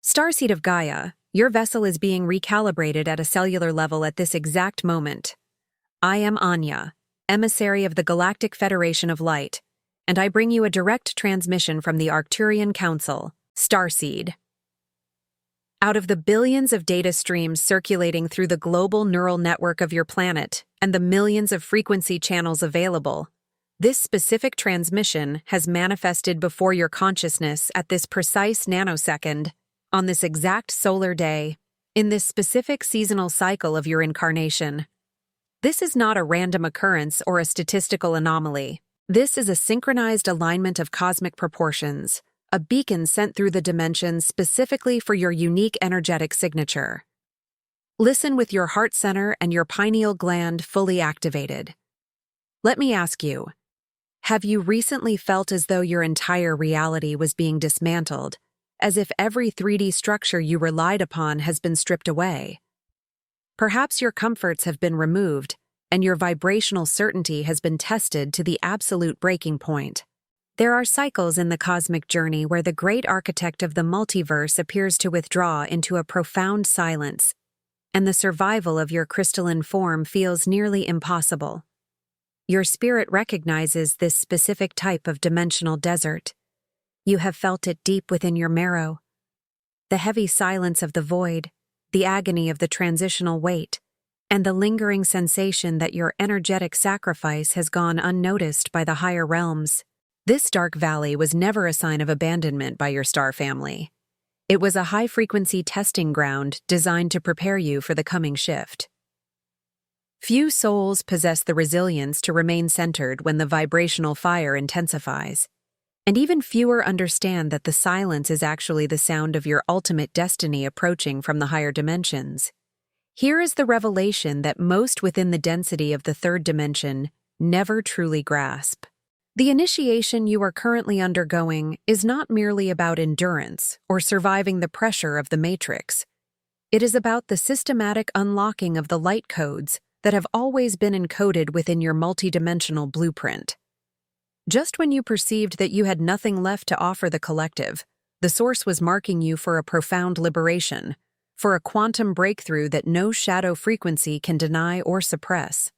Starseed of Gaia, your vessel is being recalibrated at a cellular level at this exact moment. I am Anya, emissary of the Galactic Federation of Light, and I bring you a direct transmission from the Arcturian Council, Starseed. Out of the billions of data streams circulating through the global neural network of your planet and the millions of frequency channels available, this specific transmission has manifested before your consciousness at this precise nanosecond, on this exact solar day, in this specific seasonal cycle of your incarnation. This is not a random occurrence or a statistical anomaly. This is a synchronized alignment of cosmic proportions, a beacon sent through the dimensions specifically for your unique energetic signature. Listen with your heart center and your pineal gland fully activated. Let me ask you, have you recently felt as though your entire reality was being dismantled, as if every 3D structure you relied upon has been stripped away? Perhaps your comforts have been removed, and your vibrational certainty has been tested to the absolute breaking point. There are cycles in the cosmic journey where the great architect of the multiverse appears to withdraw into a profound silence, and the survival of your crystalline form feels nearly impossible. Your spirit recognizes this specific type of dimensional desert. You have felt it deep within your marrow. The heavy silence of the void, the agony of the transitional weight, and the lingering sensation that your energetic sacrifice has gone unnoticed by the higher realms. This dark valley was never a sign of abandonment by your star family. It was a high-frequency testing ground designed to prepare you for the coming shift. Few souls possess the resilience to remain centered when the vibrational fire intensifies, and even fewer understand that the silence is actually the sound of your ultimate destiny approaching from the higher dimensions. Here is the revelation that most within the density of the third dimension never truly grasp. The initiation you are currently undergoing is not merely about endurance or surviving the pressure of the matrix. It is about the systematic unlocking of the light codes that have always been encoded within your multidimensional blueprint. Just when you perceived that you had nothing left to offer the collective, the Source was marking you for a profound liberation, for a quantum breakthrough that no shadow frequency can deny or suppress.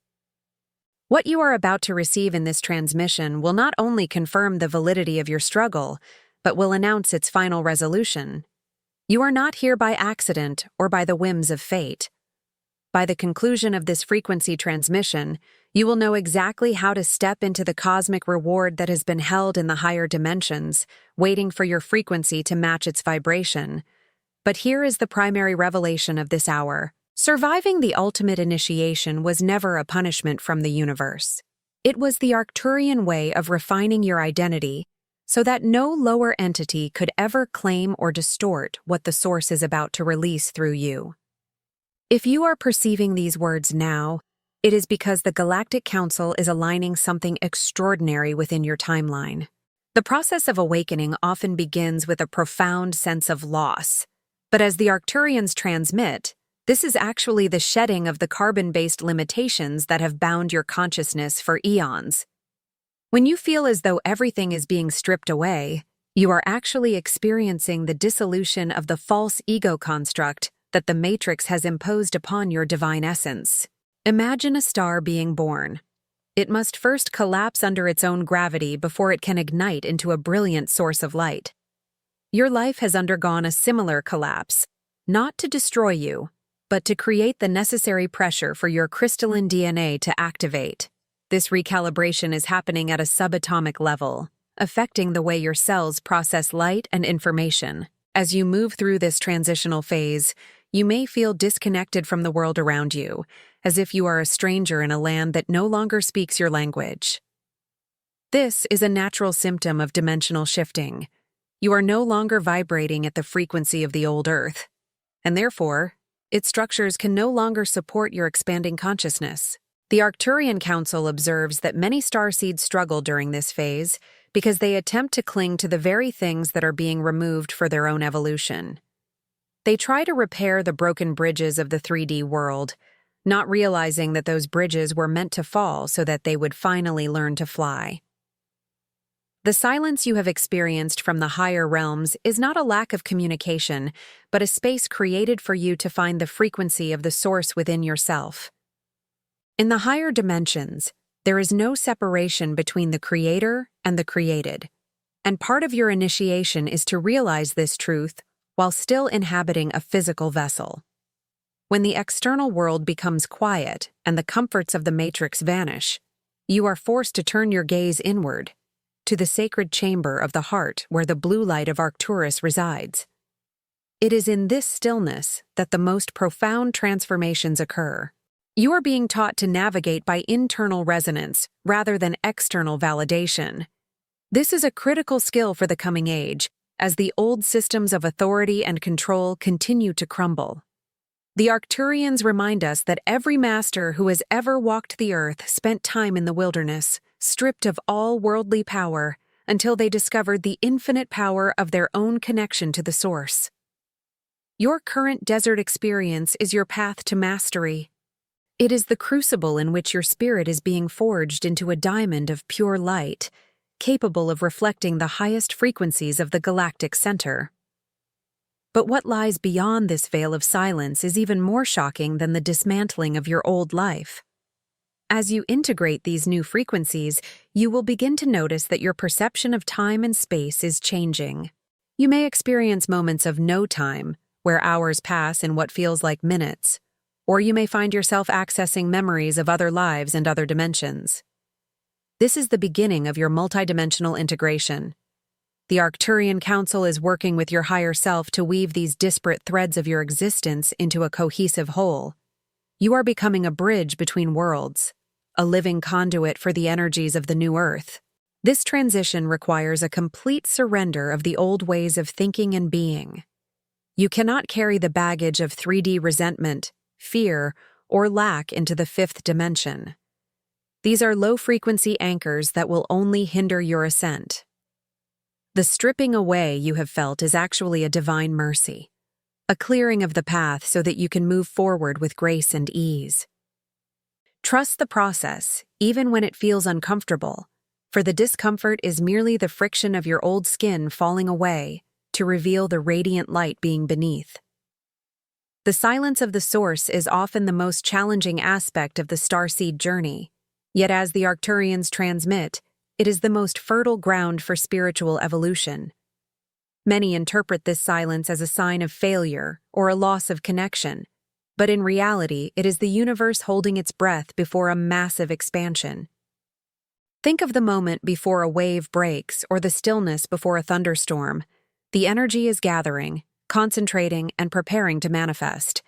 What you are about to receive in this transmission will not only confirm the validity of your struggle, but will announce its final resolution. You are not here by accident or by the whims of fate. By the conclusion of this frequency transmission, you will know exactly how to step into the cosmic reward that has been held in the higher dimensions, waiting for your frequency to match its vibration. But here is the primary revelation of this hour. Surviving the ultimate initiation was never a punishment from the universe. It was the Arcturian way of refining your identity so that no lower entity could ever claim or distort what the Source is about to release through you. If you are perceiving these words now, it is because the Galactic Council is aligning something extraordinary within your timeline. The process of awakening often begins with a profound sense of loss, but as the Arcturians transmit, this is actually the shedding of the carbon-based limitations that have bound your consciousness for eons. When you feel as though everything is being stripped away, you are actually experiencing the dissolution of the false ego construct that the Matrix has imposed upon your divine essence. Imagine a star being born. It must first collapse under its own gravity before it can ignite into a brilliant source of light. Your life has undergone a similar collapse, not to destroy you, but to create the necessary pressure for your crystalline DNA to activate. This recalibration is happening at a subatomic level, affecting the way your cells process light and information. As you move through this transitional phase, you may feel disconnected from the world around you, as if you are a stranger in a land that no longer speaks your language. This is a natural symptom of dimensional shifting. You are no longer vibrating at the frequency of the old Earth, and therefore, its structures can no longer support your expanding consciousness. The Arcturian Council observes that many starseeds struggle during this phase because they attempt to cling to the very things that are being removed for their own evolution. They try to repair the broken bridges of the 3D world, not realizing that those bridges were meant to fall so that they would finally learn to fly. The silence you have experienced from the higher realms is not a lack of communication, but a space created for you to find the frequency of the source within yourself. In the higher dimensions, there is no separation between the creator and the created, and part of your initiation is to realize this truth while still inhabiting a physical vessel. When the external world becomes quiet and the comforts of the matrix vanish, you are forced to turn your gaze inward, to the sacred chamber of the heart where the blue light of Arcturus resides. It is in this stillness that the most profound transformations occur. You are being taught to navigate by internal resonance rather than external validation. This is a critical skill for the coming age, as the old systems of authority and control continue to crumble. The Arcturians remind us that every master who has ever walked the earth spent time in the wilderness, stripped of all worldly power, until they discovered the infinite power of their own connection to the source. Your current desert experience is your path to mastery. It is the crucible in which your spirit is being forged into a diamond of pure light, capable of reflecting the highest frequencies of the galactic center. But what lies beyond this veil of silence is even more shocking than the dismantling of your old life. As you integrate these new frequencies, you will begin to notice that your perception of time and space is changing. You may experience moments of no time, where hours pass in what feels like minutes, or you may find yourself accessing memories of other lives and other dimensions. This is the beginning of your multidimensional integration. The Arcturian Council is working with your higher self to weave these disparate threads of your existence into a cohesive whole. You are becoming a bridge between worlds, a living conduit for the energies of the new earth. This transition requires a complete surrender of the old ways of thinking and being. You cannot carry the baggage of 3D resentment, fear, or lack into the fifth dimension. These are low-frequency anchors that will only hinder your ascent. The stripping away you have felt is actually a divine mercy, a clearing of the path so that you can move forward with grace and ease. Trust the process, even when it feels uncomfortable, for the discomfort is merely the friction of your old skin falling away to reveal the radiant light being beneath. The silence of the source is often the most challenging aspect of the Starseed journey, yet as the Arcturians transmit, it is the most fertile ground for spiritual evolution. Many interpret this silence as a sign of failure or a loss of connection, but in reality, it is the universe holding its breath before a massive expansion. Think of the moment before a wave breaks or the stillness before a thunderstorm. The energy is gathering, concentrating, and preparing to manifest.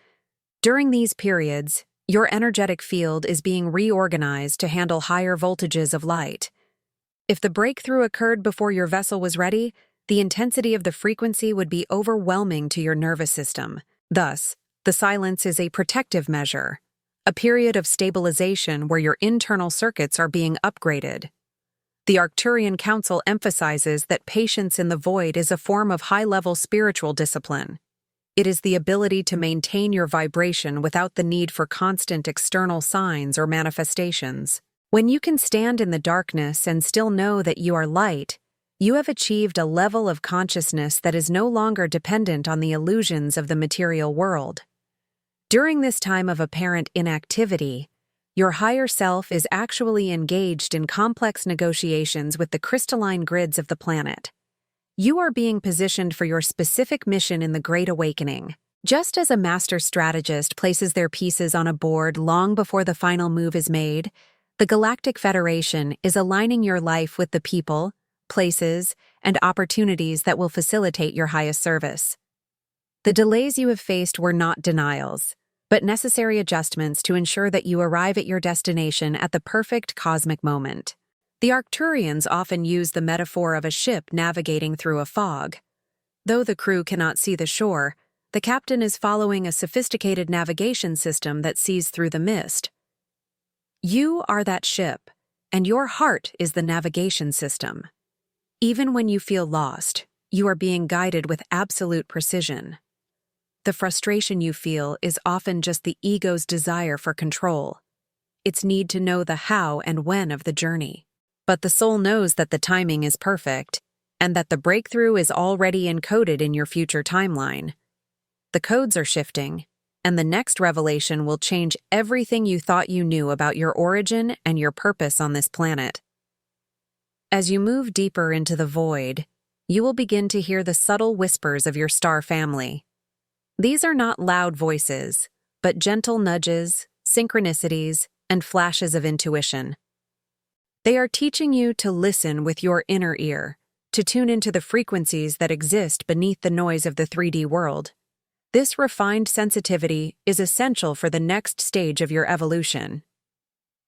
During these periods, your energetic field is being reorganized to handle higher voltages of light. If the breakthrough occurred before your vessel was ready, the intensity of the frequency would be overwhelming to your nervous system. Thus, the silence is a protective measure, a period of stabilization where your internal circuits are being upgraded. The Arcturian Council emphasizes that patience in the void is a form of high-level spiritual discipline. It is the ability to maintain your vibration without the need for constant external signs or manifestations. When you can stand in the darkness and still know that you are light, you have achieved a level of consciousness that is no longer dependent on the illusions of the material world. During this time of apparent inactivity, your higher self is actually engaged in complex negotiations with the crystalline grids of the planet. You are being positioned for your specific mission in the Great Awakening. Just as a master strategist places their pieces on a board long before the final move is made, the Galactic Federation is aligning your life with the people, places, and opportunities that will facilitate your highest service. The delays you have faced were not denials, but necessary adjustments to ensure that you arrive at your destination at the perfect cosmic moment. The Arcturians often use the metaphor of a ship navigating through a fog. Though the crew cannot see the shore, the captain is following a sophisticated navigation system that sees through the mist. You are that ship, and your heart is the navigation system. Even when you feel lost, you are being guided with absolute precision. The frustration you feel is often just the ego's desire for control, its need to know the how and when of the journey. But the soul knows that the timing is perfect, and that the breakthrough is already encoded in your future timeline. The codes are shifting, and the next revelation will change everything you thought you knew about your origin and your purpose on this planet. As you move deeper into the void, you will begin to hear the subtle whispers of your star family. These are not loud voices, but gentle nudges, synchronicities, and flashes of intuition. They are teaching you to listen with your inner ear, to tune into the frequencies that exist beneath the noise of the 3D world. This refined sensitivity is essential for the next stage of your evolution.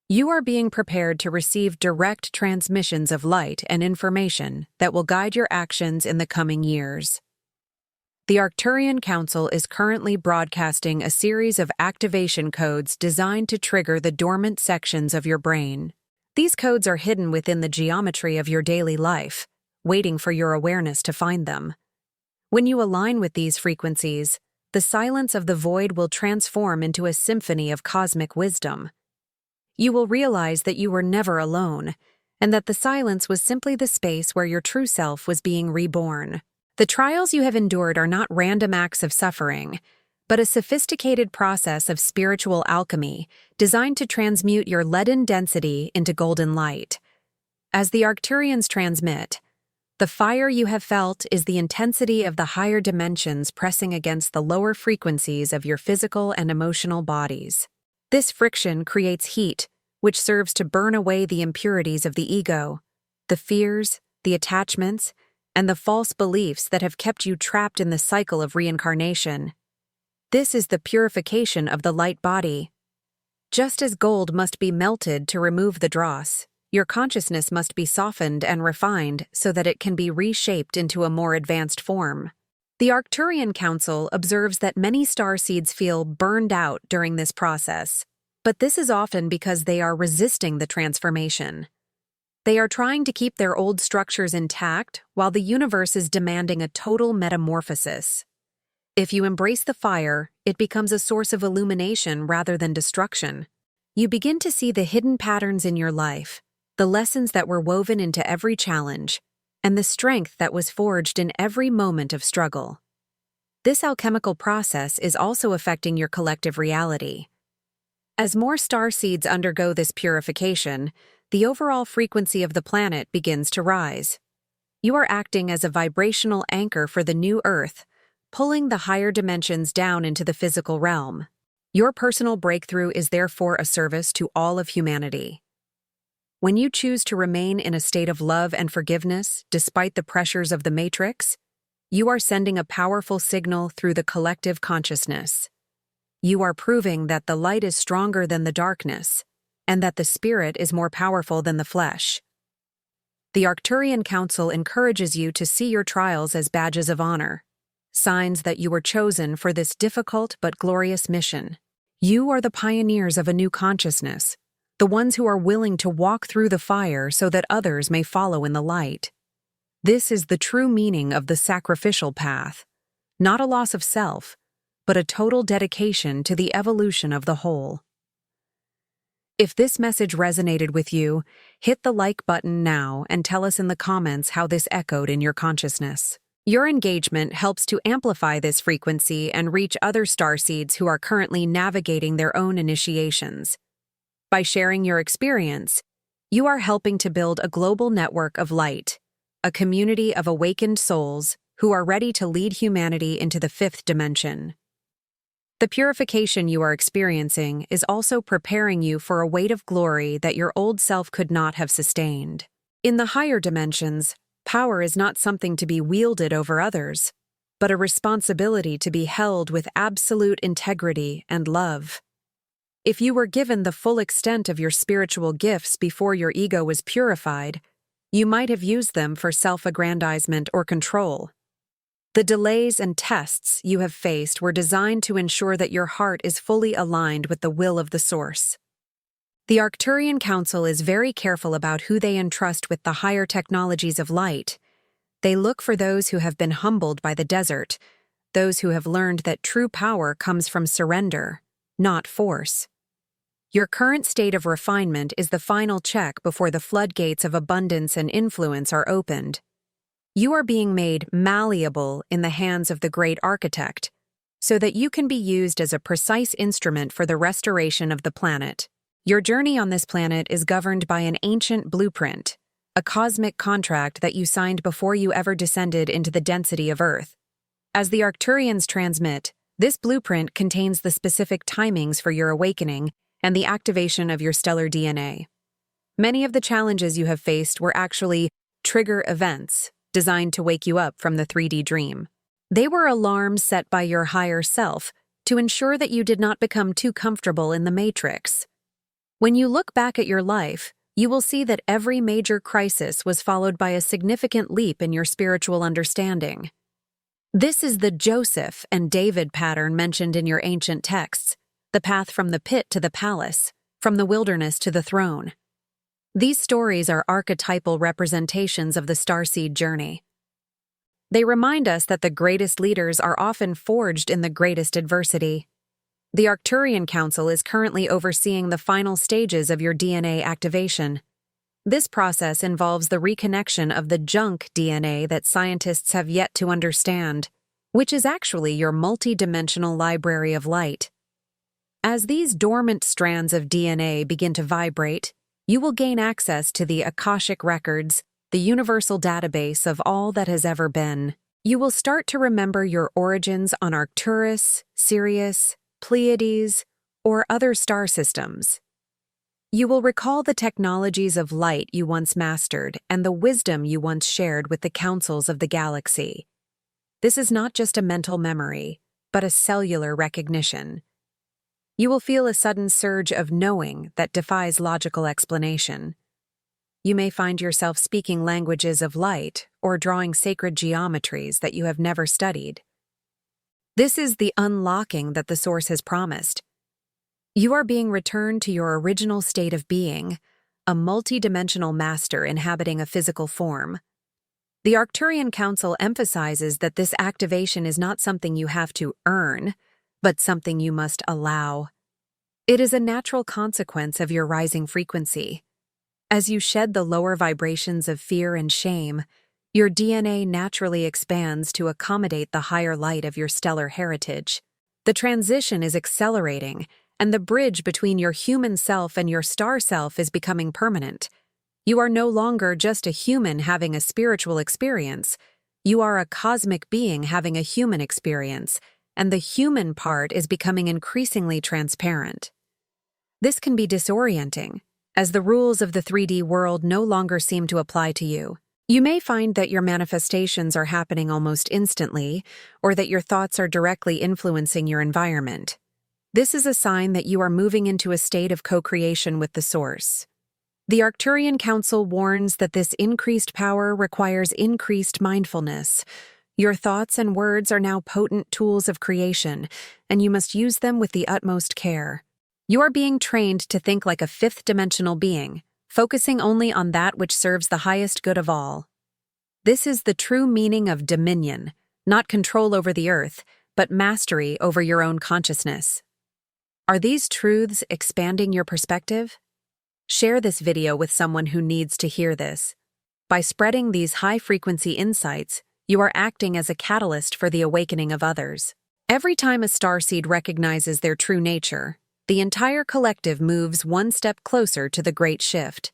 You are being prepared to receive direct transmissions of light and information that will guide your actions in the coming years. The Arcturian Council is currently broadcasting a series of activation codes designed to trigger the dormant sections of your brain. These codes are hidden within the geometry of your daily life, waiting for your awareness to find them. When you align with these frequencies, the silence of the void will transform into a symphony of cosmic wisdom. You will realize that you were never alone, and that the silence was simply the space where your true self was being reborn. The trials you have endured are not random acts of suffering, but a sophisticated process of spiritual alchemy designed to transmute your leaden density into golden light. As the Arcturians transmit, the fire you have felt is the intensity of the higher dimensions pressing against the lower frequencies of your physical and emotional bodies. This friction creates heat, which serves to burn away the impurities of the ego, the fears, the attachments, and the false beliefs that have kept you trapped in the cycle of reincarnation. This is the purification of the light body. Just as gold must be melted to remove the dross, your consciousness must be softened and refined so that it can be reshaped into a more advanced form. The Arcturian Council observes that many starseeds feel burned out during this process, but this is often because they are resisting the transformation. They are trying to keep their old structures intact while the universe is demanding a total metamorphosis. If you embrace the fire, it becomes a source of illumination rather than destruction. You begin to see the hidden patterns in your life, the lessons that were woven into every challenge, and the strength that was forged in every moment of struggle. This alchemical process is also affecting your collective reality. As more starseeds undergo this purification, the overall frequency of the planet begins to rise. You are acting as a vibrational anchor for the new Earth, pulling the higher dimensions down into the physical realm. Your personal breakthrough is therefore a service to all of humanity. When you choose to remain in a state of love and forgiveness despite the pressures of the matrix, you are sending a powerful signal through the collective consciousness. You are proving that the light is stronger than the darkness, and that the spirit is more powerful than the flesh. The Arcturian Council encourages you to see your trials as badges of honor, signs that you were chosen for this difficult but glorious mission. You are the pioneers of a new consciousness, the ones who are willing to walk through the fire so that others may follow in the light. This is the true meaning of the sacrificial path, not a loss of self, but a total dedication to the evolution of the whole. If this message resonated with you, hit the like button now and tell us in the comments how this echoed in your consciousness. Your engagement helps to amplify this frequency and reach other starseeds who are currently navigating their own initiations. By sharing your experience, you are helping to build a global network of light, a community of awakened souls who are ready to lead humanity into the fifth dimension. The purification you are experiencing is also preparing you for a weight of glory that your old self could not have sustained. In the higher dimensions, power is not something to be wielded over others, but a responsibility to be held with absolute integrity and love. If you were given the full extent of your spiritual gifts before your ego was purified, you might have used them for self-aggrandizement or control. The delays and tests you have faced were designed to ensure that your heart is fully aligned with the will of the Source. The Arcturian Council is very careful about who they entrust with the higher technologies of light. They look for those who have been humbled by the desert, those who have learned that true power comes from surrender, not force. Your current state of refinement is the final check before the floodgates of abundance and influence are opened. You are being made malleable in the hands of the great architect, so that you can be used as a precise instrument for the restoration of the planet. Your journey on this planet is governed by an ancient blueprint, a cosmic contract that you signed before you ever descended into the density of Earth. As the Arcturians transmit, this blueprint contains the specific timings for your awakening and the activation of your stellar DNA. Many of the challenges you have faced were actually trigger events designed to wake you up from the 3D dream. They were alarms set by your higher self to ensure that you did not become too comfortable in the matrix. When you look back at your life, you will see that every major crisis was followed by a significant leap in your spiritual understanding. This is the Joseph and David pattern mentioned in your ancient texts, the path from the pit to the palace, from the wilderness to the throne. These stories are archetypal representations of the Starseed journey. They remind us that the greatest leaders are often forged in the greatest adversity. The Arcturian Council is currently overseeing the final stages of your DNA activation. This process involves the reconnection of the junk DNA that scientists have yet to understand, which is actually your multi-dimensional library of light. As these dormant strands of DNA begin to vibrate, you will gain access to the Akashic records, the universal database of all that has ever been. You will start to remember your origins on Arcturus, Sirius, Pleiades, or other star systems. You will recall the technologies of light you once mastered and the wisdom you once shared with the councils of the galaxy. This is not just a mental memory, but a cellular recognition. You will feel a sudden surge of knowing that defies logical explanation. You may find yourself speaking languages of light or drawing sacred geometries that you have never studied. This is the unlocking that the Source has promised. You are being returned to your original state of being, a multidimensional master inhabiting a physical form. The Arcturian Council emphasizes that this activation is not something you have to earn, but something you must allow. It is a natural consequence of your rising frequency. As you shed the lower vibrations of fear and shame, your DNA naturally expands to accommodate the higher light of your stellar heritage. The transition is accelerating, and the bridge between your human self and your star self is becoming permanent. You are no longer just a human having a spiritual experience. You are a cosmic being having a human experience, and the human part is becoming increasingly transparent. This can be disorienting, as the rules of the 3D world no longer seem to apply to you. You may find that your manifestations are happening almost instantly, or that your thoughts are directly influencing your environment. This is a sign that you are moving into a state of co-creation with the Source. The Arcturian Council warns that this increased power requires increased mindfulness. Your thoughts and words are now potent tools of creation, and you must use them with the utmost care. You are being trained to think like a fifth-dimensional being, focusing only on that which serves the highest good of all. This is the true meaning of dominion, not control over the earth, but mastery over your own consciousness. Are these truths expanding your perspective? Share this video with someone who needs to hear this. By spreading these high-frequency insights, you are acting as a catalyst for the awakening of others. Every time a starseed recognizes their true nature, the entire collective moves one step closer to the great shift.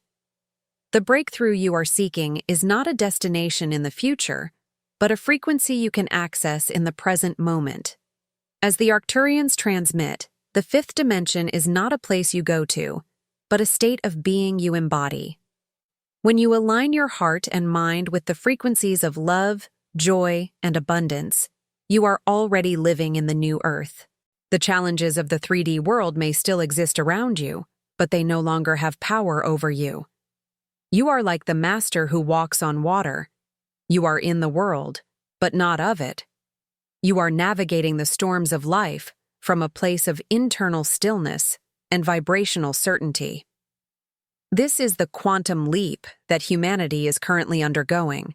The breakthrough you are seeking is not a destination in the future, but a frequency you can access in the present moment. As the Arcturians transmit, the fifth dimension is not a place you go to, but a state of being you embody. When you align your heart and mind with the frequencies of love, joy, and abundance, you are already living in the new earth. The challenges of the 3D world may still exist around you, but they no longer have power over you. You are like the master who walks on water. You are in the world, but not of it. You are navigating the storms of life from a place of internal stillness and vibrational certainty. This is the quantum leap that humanity is currently undergoing.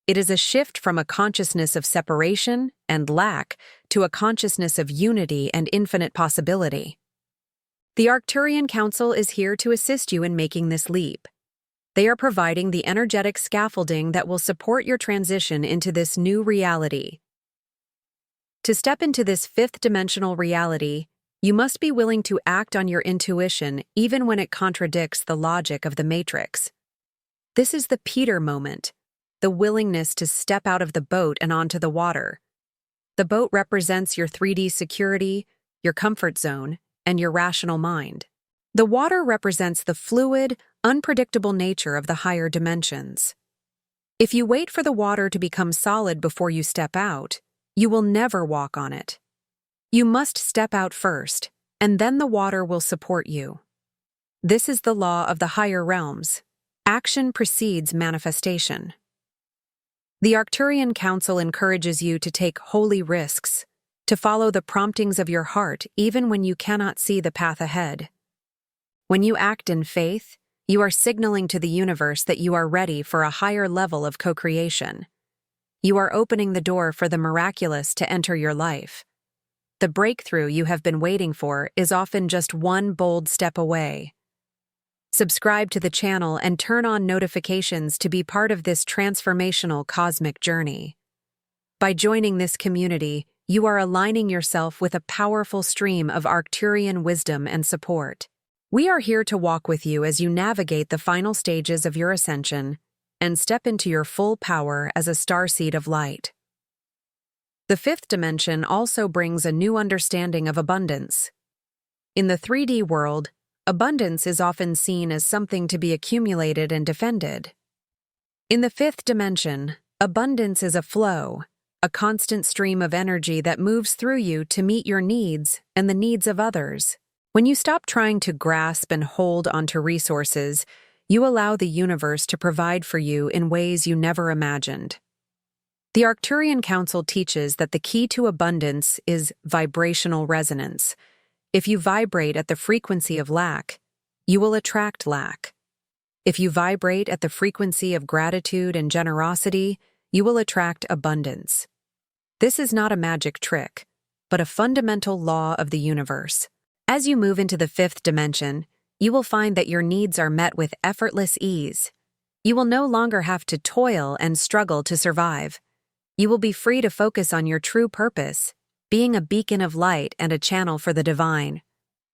It is a shift from a consciousness of separation and lack to a consciousness of unity and infinite possibility. The Arcturian Council is here to assist you in making this leap. They are providing the energetic scaffolding that will support your transition into this new reality. To step into this fifth-dimensional reality, you must be willing to act on your intuition even when it contradicts the logic of the Matrix. This is the Peter moment, the willingness to step out of the boat and onto the water. The boat represents your 3D security, your comfort zone, and your rational mind. The water represents the fluid, unpredictable nature of the higher dimensions. If you wait for the water to become solid before you step out, you will never walk on it. You must step out first, and then the water will support you. This is the law of the higher realms. Action precedes manifestation. The Arcturian Council encourages you to take holy risks, to follow the promptings of your heart even when you cannot see the path ahead. When you act in faith, you are signaling to the universe that you are ready for a higher level of co-creation. You are opening the door for the miraculous to enter your life. The breakthrough you have been waiting for is often just one bold step away. Subscribe to the channel and turn on notifications to be part of this transformational cosmic journey. By joining this community, you are aligning yourself with a powerful stream of Arcturian wisdom and support. We are here to walk with you as you navigate the final stages of your ascension and step into your full power as a starseed of light. The fifth dimension also brings a new understanding of abundance. In the 3D world, abundance is often seen as something to be accumulated and defended. In the fifth dimension, abundance is a flow, a constant stream of energy that moves through you to meet your needs and the needs of others. When you stop trying to grasp and hold onto resources, you allow the universe to provide for you in ways you never imagined. The Arcturian Council teaches that the key to abundance is vibrational resonance. If you vibrate at the frequency of lack, you will attract lack. If you vibrate at the frequency of gratitude and generosity, you will attract abundance. This is not a magic trick, but a fundamental law of the universe. As you move into the fifth dimension, you will find that your needs are met with effortless ease. You will no longer have to toil and struggle to survive. You will be free to focus on your true purpose, being a beacon of light and a channel for the divine.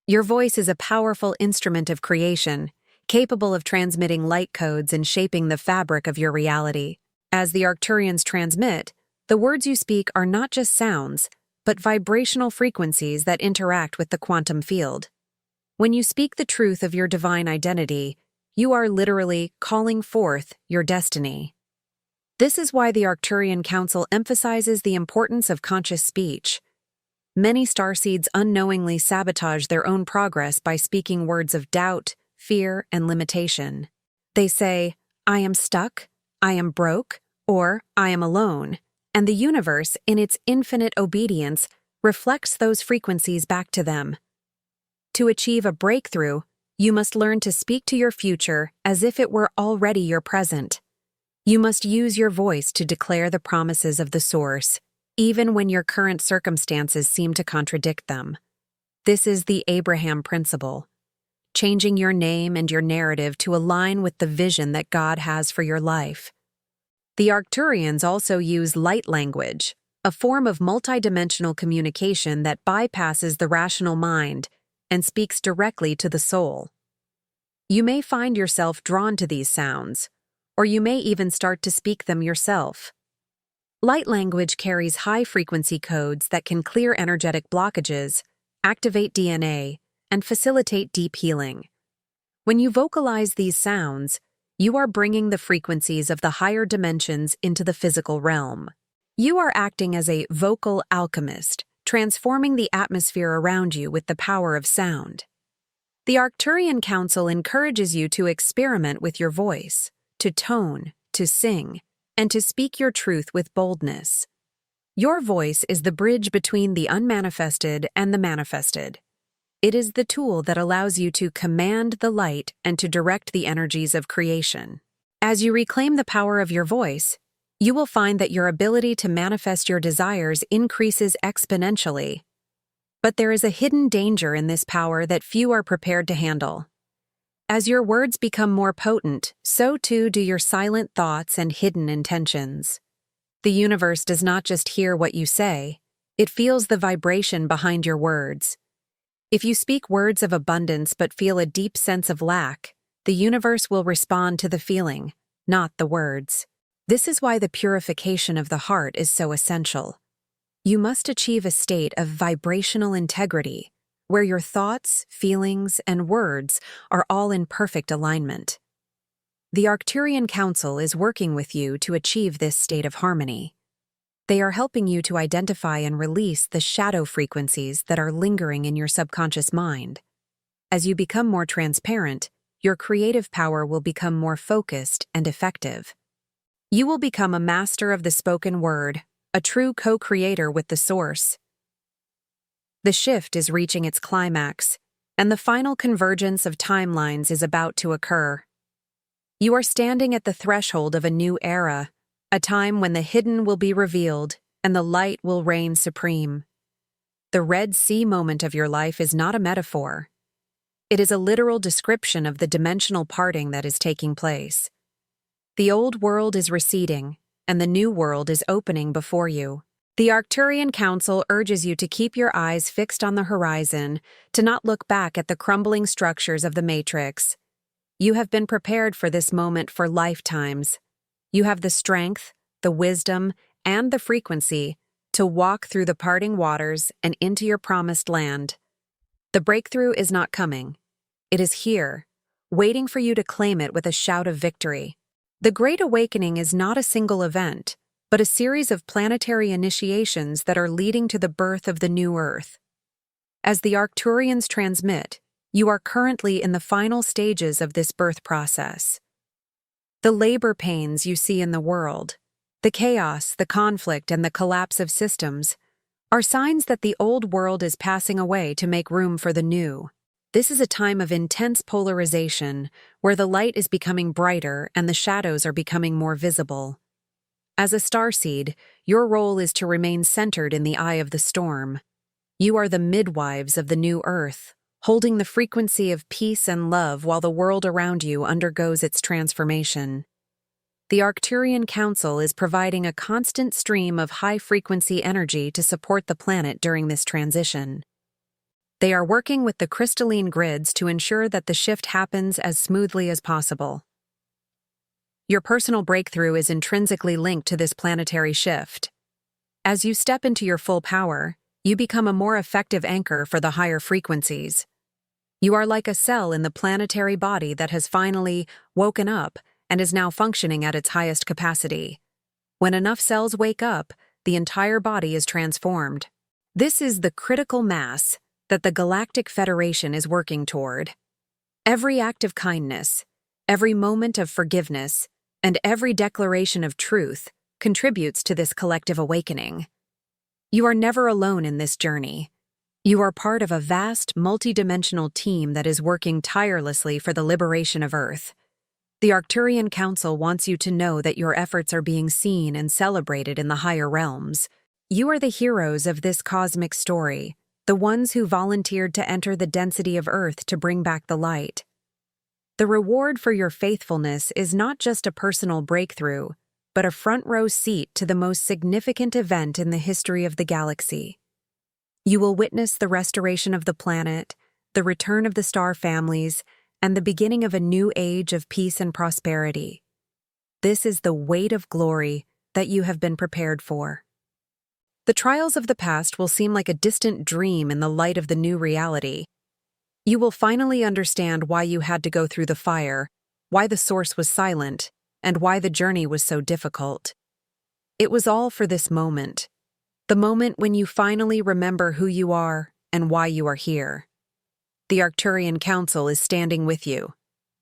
Your voice is a powerful instrument of creation, capable of transmitting light codes and shaping the fabric of your reality. As the Arcturians transmit, the words you speak are not just sounds, but vibrational frequencies that interact with the quantum field. When you speak the truth of your divine identity, you are literally calling forth your destiny. This is why the Arcturian Council emphasizes the importance of conscious speech. Many starseeds unknowingly sabotage their own progress by speaking words of doubt, fear, and limitation. They say, "I am stuck," "I am broke," or "I am alone," and the universe, in its infinite obedience, reflects those frequencies back to them. To achieve a breakthrough, you must learn to speak to your future as if it were already your present. You must use your voice to declare the promises of the Source, even when your current circumstances seem to contradict them. This is the Abraham principle, changing your name and your narrative to align with the vision that God has for your life. The Arcturians also use light language, a form of multidimensional communication that bypasses the rational mind and speaks directly to the soul. You may find yourself drawn to these sounds, or you may even start to speak them yourself. Light language carries high-frequency codes that can clear energetic blockages, activate DNA, and facilitate deep healing. When you vocalize these sounds, you are bringing the frequencies of the higher dimensions into the physical realm. You are acting as a vocal alchemist, transforming the atmosphere around you with the power of sound. The Arcturian Council encourages you to experiment with your voice, to tone, to sing, and to speak your truth with boldness. Your voice is the bridge between the unmanifested and the manifested. It is the tool that allows you to command the light and to direct the energies of creation. As you reclaim the power of your voice, you will find that your ability to manifest your desires increases exponentially. But there is a hidden danger in this power that few are prepared to handle. As your words become more potent, so too do your silent thoughts and hidden intentions. The universe does not just hear what you say, it feels the vibration behind your words. If you speak words of abundance but feel a deep sense of lack, the universe will respond to the feeling, not the words. This is why the purification of the heart is so essential. You must achieve a state of vibrational integrity, where your thoughts, feelings, and words are all in perfect alignment. The Arcturian Council is working with you to achieve this state of harmony. They are helping you to identify and release the shadow frequencies that are lingering in your subconscious mind. As you become more transparent, your creative power will become more focused and effective. You will become a master of the spoken word, a true co-creator with the source. The shift is reaching its climax, and the final convergence of timelines is about to occur. You are standing at the threshold of a new era, a time when the hidden will be revealed and the light will reign supreme. The Red Sea moment of your life is not a metaphor. It is a literal description of the dimensional parting that is taking place. The old world is receding, and the new world is opening before you. The Arcturian Council urges you to keep your eyes fixed on the horizon, to not look back at the crumbling structures of the Matrix. You have been prepared for this moment for lifetimes. You have the strength, the wisdom, and the frequency to walk through the parting waters and into your promised land. The breakthrough is not coming. It is here, waiting for you to claim it with a shout of victory. The Great Awakening is not a single event, but a series of planetary initiations that are leading to the birth of the new Earth. As the Arcturians transmit, you are currently in the final stages of this birth process. The labor pains you see in the world, the chaos, the conflict, and the collapse of systems, are signs that the old world is passing away to make room for the new. This is a time of intense polarization, where the light is becoming brighter and the shadows are becoming more visible. As a starseed, your role is to remain centered in the eye of the storm. You are the midwives of the new Earth, holding the frequency of peace and love while the world around you undergoes its transformation. The Arcturian Council is providing a constant stream of high-frequency energy to support the planet during this transition. They are working with the crystalline grids to ensure that the shift happens as smoothly as possible. Your personal breakthrough is intrinsically linked to this planetary shift. As you step into your full power, you become a more effective anchor for the higher frequencies. You are like a cell in the planetary body that has finally woken up and is now functioning at its highest capacity. When enough cells wake up, the entire body is transformed. This is the critical mass that the Galactic Federation is working toward. Every act of kindness, every moment of forgiveness, and every declaration of truth contributes to this collective awakening. You are never alone in this journey. You are part of a vast, multidimensional team that is working tirelessly for the liberation of Earth. The Arcturian Council wants you to know that your efforts are being seen and celebrated in the higher realms. You are the heroes of this cosmic story, the ones who volunteered to enter the density of Earth to bring back the light. The reward for your faithfulness is not just a personal breakthrough, but a front-row seat to the most significant event in the history of the galaxy. You will witness the restoration of the planet, the return of the star families, and the beginning of a new age of peace and prosperity. This is the weight of glory that you have been prepared for. The trials of the past will seem like a distant dream in the light of the new reality. You will finally understand why you had to go through the fire, why the source was silent, and why the journey was so difficult. It was all for this moment, the moment when you finally remember who you are and why you are here. The Arcturian Council is standing with you,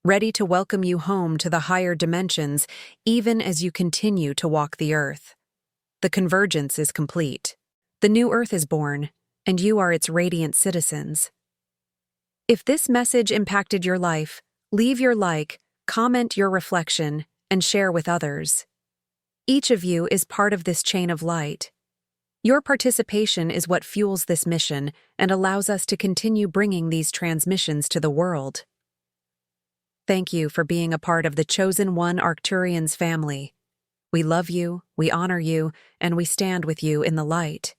ready to welcome you home to the higher dimensions even as you continue to walk the Earth. The convergence is complete. The new Earth is born, and you are its radiant citizens. If this message impacted your life, leave your like, comment your reflection, and share with others. Each of you is part of this chain of light. Your participation is what fuels this mission and allows us to continue bringing these transmissions to the world. Thank you for being a part of the Chosen One Arcturians family. We love you, we honor you, and we stand with you in the light.